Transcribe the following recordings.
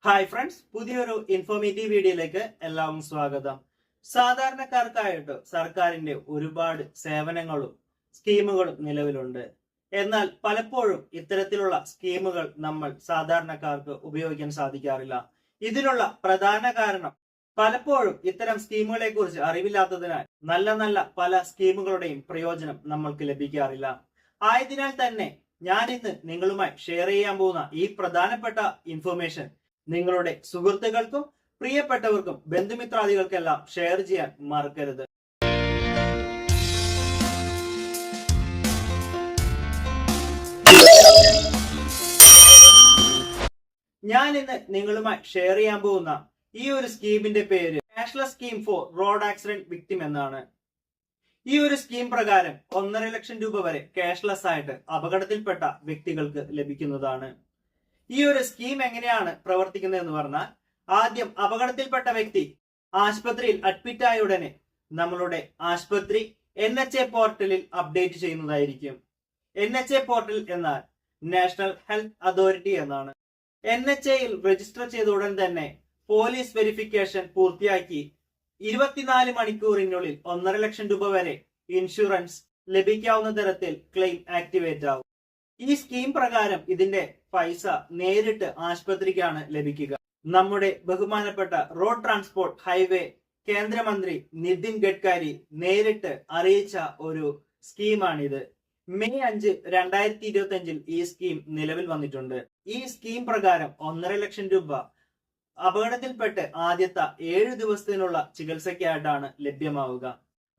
Hi friends, പുതിയൊരു informative വീഡിയോയിലേക്ക് എല്ലാവർക്കും സ്വാഗതം. സാധാരണക്കാർക്കായിട്ട് സർക്കാരിന്റെ ഒരുപാട് സേവനങ്ങളും സ്കീമുകളും നിലവിലുണ്ട്. എന്നാൽ പലപ്പോഴും ഇത്തരത്തിലുള്ള സ്കീമുകൾ നമ്മൾ സാധാരണക്കാർക്ക് ഉപയോഗിക്കാൻ സാധിക്കാറില്ല. ഇതിനുള്ള പ്രധാന കാരണം പലപ്പോഴും ഇത്തരം സ്കീമുകളെ കുറിച്ച് അറിവില്ലാത്തതിനാൽ നല്ല പല സ്കീമുകളുടെയും പ്രയോജനം നമ്മൾക്ക് ലഭിക്കാറില്ല. ആയതിനാൽ തന്നെ ഞാൻ ഇന്ന് നിങ്ങളുമായി ഷെയർ ചെയ്യാൻ പോകുന്ന ഈ പ്രധാനപ്പെട്ട ഇൻഫർമേഷൻ നിങ്ങളുടെ സുഹൃത്തുക്കൾക്കും പ്രിയപ്പെട്ടവർക്കും ബന്ധുമിത്രാദികൾക്കെല്ലാം ഷെയർ ചെയ്യാൻ മറക്കരുത്. ഞാൻ ഇന്ന് നിങ്ങളുമായി ഷെയർ ചെയ്യാൻ പോകുന്ന ഈ ഒരു സ്കീമിന്റെ പേര് cashless scheme for road accident victim എന്നാണ്. ഈ ഒരു സ്കീം പ്രകാരം 1.5 ലക്ഷം രൂപ വരെ ക്യാഷ്ലെസ് ആയിട്ട് അപകടത്തിൽപ്പെട്ട വ്യക്തികൾക്ക് ലഭിക്കുന്നതാണ്. ഈ ഒരു സ്കീം എങ്ങനെയാണ് പ്രവർത്തിക്കുന്നത് എന്ന് പറഞ്ഞാൽ, ആദ്യം അപകടത്തിൽപ്പെട്ട വ്യക്തി ആശുപത്രിയിൽ അഡ്മിറ്റ് ആയ ഉടനെ നമ്മളുടെ ആശുപത്രി NHA പോർട്ടലിൽ അപ്ഡേറ്റ് ചെയ്യുന്നതായിരിക്കും. NHA പോർട്ടൽ എന്നാൽ നാഷണൽ ഹെൽത്ത് അതോറിറ്റി എന്നാണ്. NHAയിൽ രജിസ്റ്റർ ചെയ്ത ഉടൻ തന്നെ പോലീസ് വെരിഫിക്കേഷൻ പൂർത്തിയാക്കി 24 മണിക്കൂറിനുള്ളിൽ 1.5 ലക്ഷം രൂപ വരെ ഇൻഷുറൻസ് ലഭിക്കാവുന്ന തരത്തിൽ ക്ലെയിം ആക്ടിവേറ്റ് ആവും. ഈ സ്കീം പ്രകാരം ഇതിന്റെ പൈസ നേരിട്ട് ആശുപത്രിക്കാണ് ലഭിക്കുക. നമ്മുടെ ബഹുമാനപ്പെട്ട റോഡ് ട്രാൻസ്പോർട്ട് ഹൈവേ കേന്ദ്രമന്ത്രി നിതിൻ ഗഡ്കരി നേരിട്ട് അറിയിച്ച ഒരു സ്കീമാണിത്. മെയ് 5, 2025 ഈ സ്കീം നിലവിൽ വന്നിട്ടുണ്ട്. ഈ സ്കീം പ്രകാരം 1.5 ലക്ഷം രൂപ അപകടത്തിൽപ്പെട്ട് ആദ്യത്തെ 7 ദിവസത്തിനുള്ള ചികിത്സയ്ക്കായിട്ടാണ് ലഭ്യമാവുക.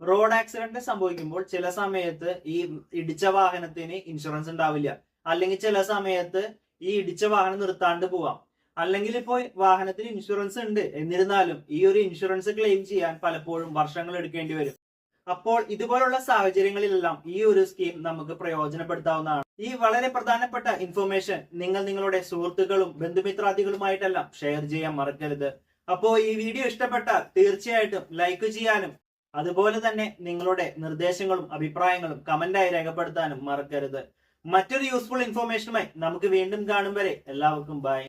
റോഡ് ആക്സിഡന്റ് സംഭവിക്കുമ്പോൾ ചില സമയത്ത് ഈ ഇടിച്ച വാഹനത്തിന് ഇൻഷുറൻസ് ഉണ്ടാവില്ല, അല്ലെങ്കിൽ ചില സമയത്ത് ഈ ഇടിച്ച വാഹനം നിർത്താണ്ട് പോവാം, അല്ലെങ്കിൽ ഇപ്പോൾ വാഹനത്തിന് ഇൻഷുറൻസ് ഉണ്ട് എന്നിരുന്നാലും ഈ ഒരു ഇൻഷുറൻസ് ക്ലെയിം ചെയ്യാൻ പലപ്പോഴും വർഷങ്ങൾ എടുക്കേണ്ടി വരും. അപ്പോൾ ഇതുപോലുള്ള സാഹചര്യങ്ങളിലെല്ലാം ഈ ഒരു സ്കീം നമുക്ക് പ്രയോജനപ്പെടുത്താവുന്നതാണ്. ഈ വളരെ പ്രധാനപ്പെട്ട ഇൻഫർമേഷൻ നിങ്ങൾ നിങ്ങളുടെ സുഹൃത്തുക്കളും ബന്ധുമിത്രാദികളുമായിട്ടെല്ലാം ഷെയർ ചെയ്യാൻ മറക്കരുത്. അപ്പോൾ ഈ വീഡിയോ ഇഷ്ടപ്പെട്ടാൽ തീർച്ചയായിട്ടും ലൈക്ക് ചെയ്യാനും അതുപോലെ തന്നെ നിങ്ങളുടെ നിർദ്ദേശങ്ങളും അഭിപ്രായങ്ങളും കമന്റായി രേഖപ്പെടുത്താനും മറക്കരുത്. മറ്റൊരു യൂസ്ഫുൾ ഇൻഫർമേഷനുമായി നമുക്ക് വീണ്ടും കാണും വരെ എല്ലാവർക്കും ബൈ.